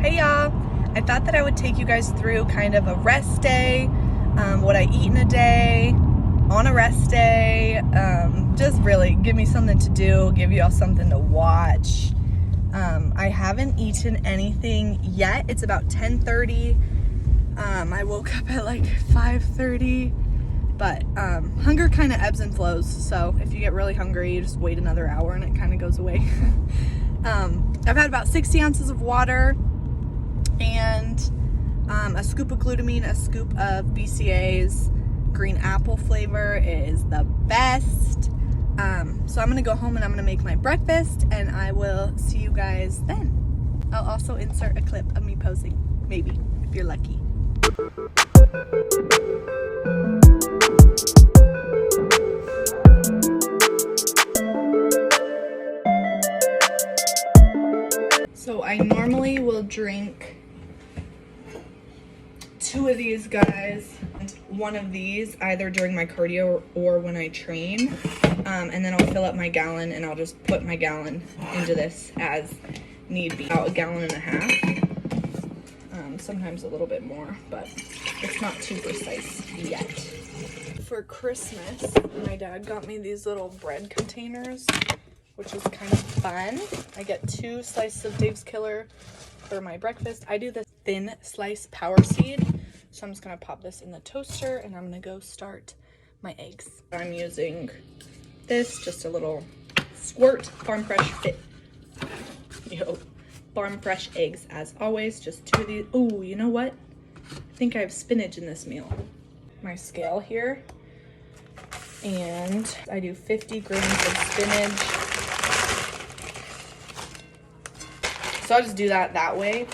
Hey y'all, I thought that I would take you guys through kind of a rest day, what I eat in a day, on a rest day, just really give me something to do, give y'all something to watch. I haven't eaten anything yet. It's about 10:30. I woke up at like 5:30, but hunger kind of ebbs and flows, so if you get really hungry, you just wait another hour and it kind of goes away. I've had about 60 ounces of water and a scoop of glutamine, a scoop of BCAAs. Green apple flavor is the best. So I'm gonna go home and I'm gonna make my breakfast, and I will see you guys then. I'll also insert a clip of me posing, maybe, if you're lucky. So I normally will drink 2 of these guys and 1 of these either during my cardio or when I train, and then I'll fill up my gallon and I'll just put my gallon into this as need be. About 1.5 gallons, sometimes a little bit more, but it's not too precise yet. For Christmas, my dad got me these little bread containers, which is kind of fun. I get 2 slices of Dave's Killer for my breakfast. I do the thin slice power seed, so I'm just gonna pop this in the toaster and I'm gonna go start my eggs. I'm using this, just a little squirt Farm Fresh Fit. Farm Fresh eggs as always, just 2 of these. Oh, you know what? I think I have spinach in this meal. My scale here, and I do 50 grams of spinach. So I'll just do that way.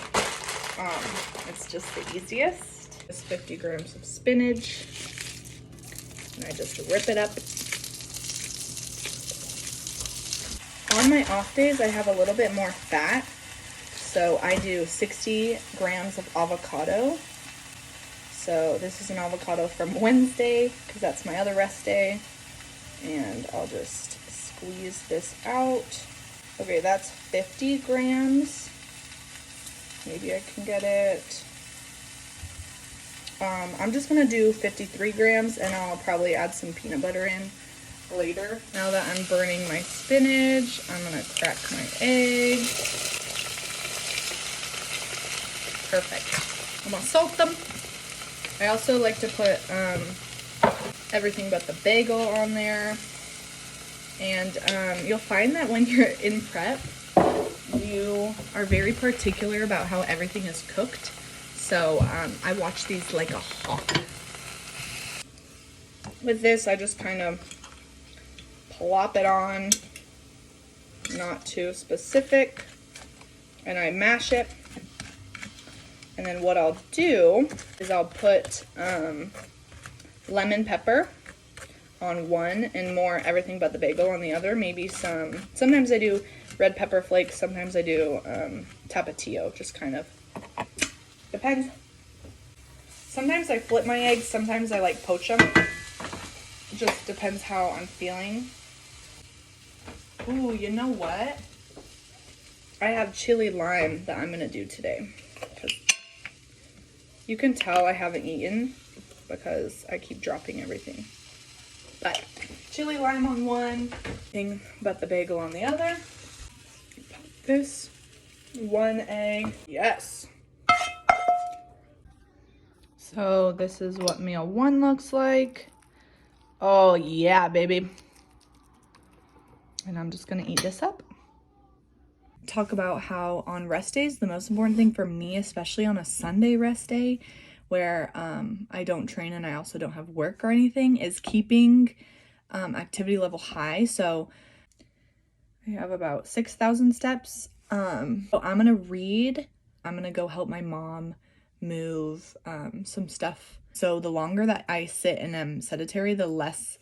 It's just the easiest. Just 50 grams of spinach, and I just rip it up. On my off days, I have a little bit more fat, so I do 60 grams of avocado. So this is an avocado from Wednesday, because that's my other rest day, and I'll just squeeze this out. Okay, that's 50 grams. Maybe I can get it. I'm just gonna do 53 grams, and I'll probably add some peanut butter in later. Now that I'm burning my spinach, I'm gonna crack my egg. Perfect. I'm gonna salt them. I also like to put everything but the bagel on there. And you'll find that when you're in prep, you are very particular about how everything is cooked. So I watch these like a hawk. With this, I just kind of plop it on, not too specific, and I mash it. And then what I'll do is I'll put lemon pepper on one and more everything but the bagel on the other. Maybe sometimes I do red pepper flakes, sometimes I do tapatio, just kind of depends. Sometimes I flip my eggs, sometimes I like poach them. It just depends how I'm feeling. Ooh, you know what? I have chili lime that I'm gonna do today. You can tell I haven't eaten because I keep dropping everything. But chili lime on one, but the bagel on the other. Pop this 1 egg. Yes. So this is what meal 1 looks like. Oh yeah, baby. And I'm just gonna eat this up. Talk about how on rest days, the most important thing for me, especially on a Sunday rest day where I don't train and I also don't have work or anything, is keeping activity level high. So I have about 6,000 steps. So I'm gonna read. I'm gonna go help my mom move some stuff. So the longer that I sit and am sedentary, the less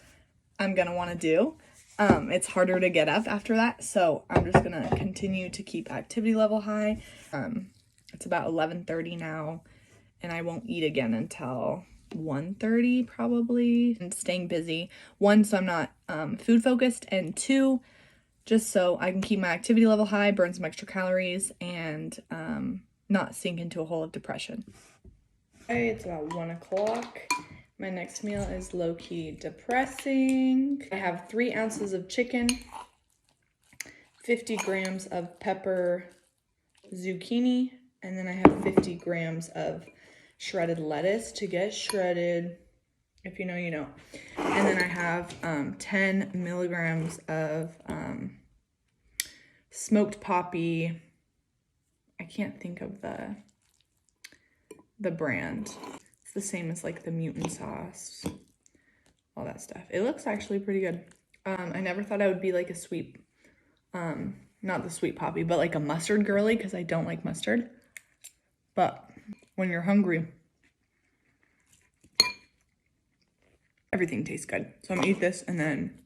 I'm gonna want to do. It's harder to get up after that, so I'm just gonna continue to keep activity level high. It's about 11:30 now, and I won't eat again until 1:30 probably. And staying busy, 1, so I'm not food focused, and 2, just so I can keep my activity level high, burn some extra calories, and not sink into a hole of depression. Okay, it's about 1 o'clock. My next meal is low-key depressing. I have 3 ounces of chicken, 50 grams of pepper zucchini, and then I have 50 grams of shredded lettuce to get shredded. If you know, you know. And then I have 10 milligrams of smoked poppy. I can't think of the brand. It's the same as like the mutant sauce, all that stuff. It looks actually pretty good. I never thought I would be like a sweet, not the sweet poppy, but like a mustard girly, because I don't like mustard. But when you're hungry, everything tastes good. So I'm gonna eat this and then,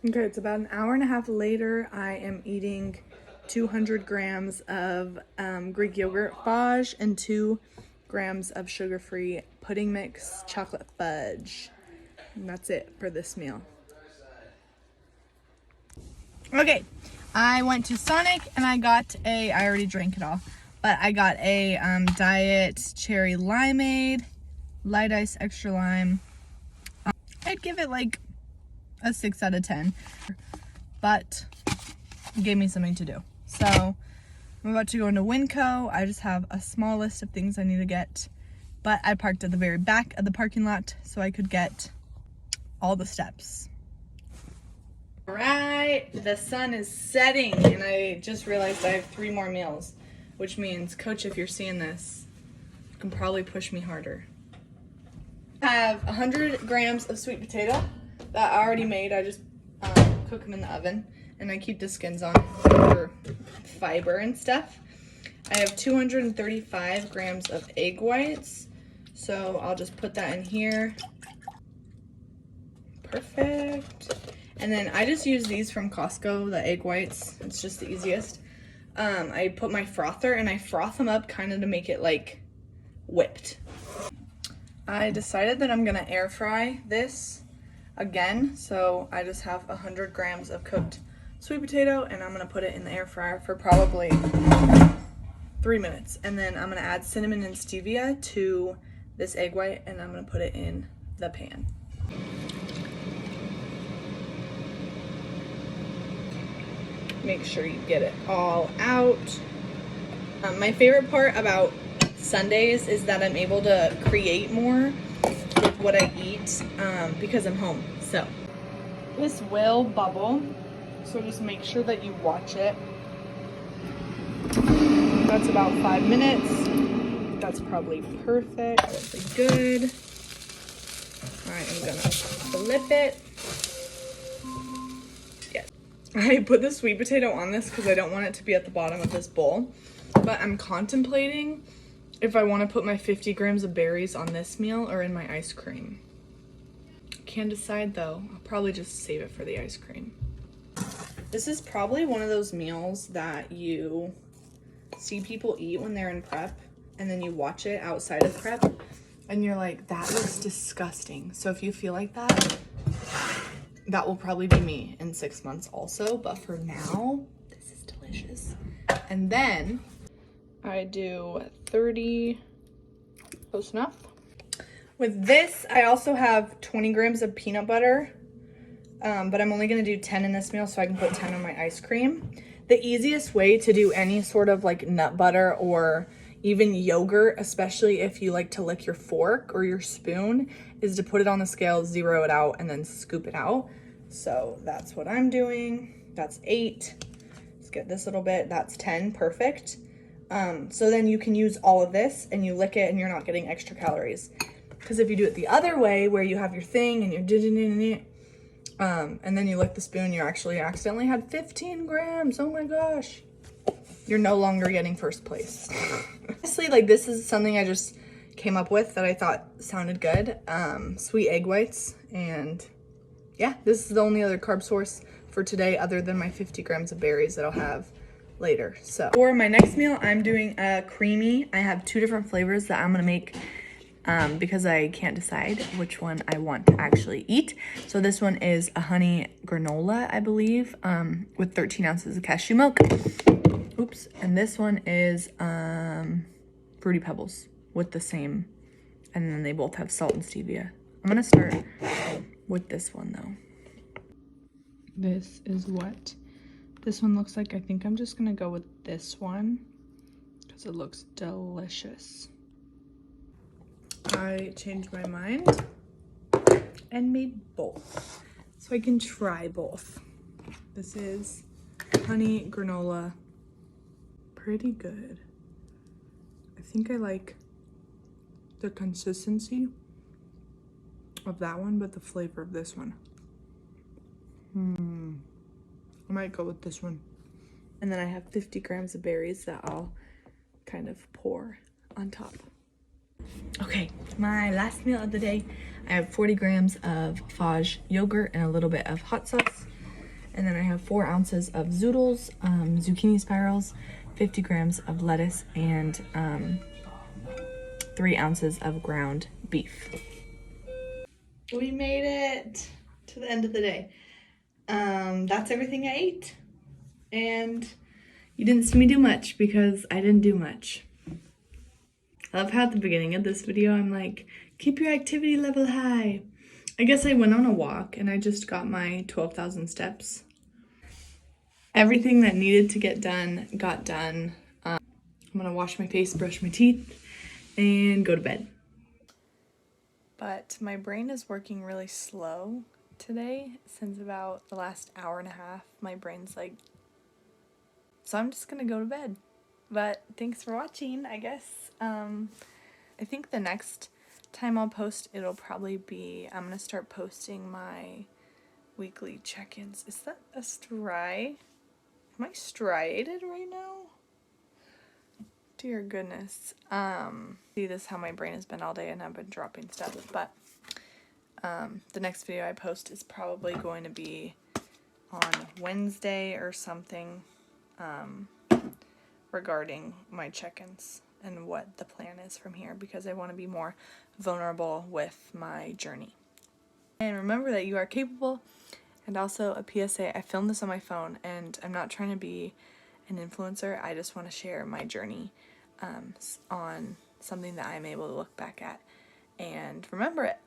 okay, it's about an hour and a half later. I am eating 200 grams of Greek yogurt fudge and 2 grams of sugar-free pudding mix chocolate fudge. And that's it for this meal. Okay, I went to Sonic and I got I already drank it all, but I got a diet cherry limeade, light ice extra lime. I'd give it like a 6 out of 10, but it gave me something to do. So I'm about to go into Winco. I just have a small list of things I need to get, but I parked at the very back of the parking lot so I could get all the steps. All right, the sun is setting and I just realized I have 3 more meals, which means, Coach, if you're seeing this, you can probably push me harder. I have 100 grams of sweet potato that I already made. I just cook them in the oven and I keep the skins on for fiber and stuff. I have 235 grams of egg whites, so I'll just put that in here. Perfect. And then I just use these from Costco, the egg whites. It's just the easiest. I put my frother and I froth them up kind of to make it like whipped. I decided that I'm gonna air fry this again. So I just have 100 grams of cooked sweet potato and I'm gonna put it in the air fryer for probably 3 minutes. And then I'm gonna add cinnamon and stevia to this egg white and I'm gonna put it in the pan. Make sure you get it all out. My favorite part about Sundays is that I'm able to create more with what I eat because I'm home. So this will bubble, so just make sure that you watch it. That's about 5 minutes. That's probably perfect. That's good. All right, I'm gonna flip it. I put the sweet potato on this because I don't want it to be at the bottom of this bowl, but I'm contemplating if I want to put my 50 grams of berries on this meal or in my ice cream. Can't decide though. I'll probably just save it for the ice cream. This is probably one of those meals that you see people eat when they're in prep and then you watch it outside of prep and you're like, that looks disgusting. So if you feel like that, that will probably be me in 6 months also, but for now, this is delicious. And then I do 30, close enough. With this, I also have 20 grams of peanut butter, but I'm only gonna do 10 in this meal so I can put 10 on my ice cream. The easiest way to do any sort of like nut butter or even yogurt, especially if you like to lick your fork or your spoon, is to put it on the scale, zero it out, and then scoop it out. So that's what I'm doing. That's 8. Let's get this little bit. That's 10. Perfect. So then you can use all of this and you lick it and you're not getting extra calories. Because if you do it the other way, where you have your thing and you're and then you lick the spoon, you actually accidentally had 15 grams. Oh my gosh. You're no longer getting first place. Honestly, like, this is something I just came up with that I thought sounded good. Sweet egg whites. And yeah, this is the only other carb source for today other than my 50 grams of berries that I'll have later. So for my next meal, I'm doing a creamy. I have 2 different flavors that I'm gonna make because I can't decide which one I want to actually eat. So this one is a honey granola, I believe, with 13 ounces of cashew milk. Oops. Scoops, and this one is Fruity Pebbles with the same, and then they both have salt and stevia. I'm gonna start with this one though. This is what this one looks like. I think I'm just gonna go with this one because it looks delicious. I changed my mind and made both, so I can try both. This is honey granola. Pretty good. I think I like the consistency of that one, but the flavor of this one. I might go with this one. And then I have 50 grams of berries that I'll kind of pour on top. Okay, my last meal of the day. I have 40 grams of Fage yogurt and a little bit of hot sauce. And then I have 4 ounces of zoodles, zucchini spirals, 50 grams of lettuce, and 3 ounces of ground beef. We made it to the end of the day. That's everything I ate. And you didn't see me do much because I didn't do much. I love how at the beginning of this video, I'm like, keep your activity level high. I guess I went on a walk and I just got my 12,000 steps. Everything that needed to get done, got done. I'm gonna wash my face, brush my teeth, and go to bed. But my brain is working really slow today. Since about the last hour and a half, my brain's like, so I'm just gonna go to bed. But thanks for watching, I guess. I think the next time I'll post, it'll probably be, I'm gonna start posting my weekly check-ins. Is that a stri? Am I striated right now? Dear goodness. See, this is how my brain has been all day and I've been dropping stuff, but the next video I post is probably going to be on Wednesday or something, regarding my check-ins and what the plan is from here, because I want to be more vulnerable with my journey. And remember that you are capable. And also a PSA, I filmed this on my phone and I'm not trying to be an influencer. I just want to share my journey on something that I'm able to look back at and remember it.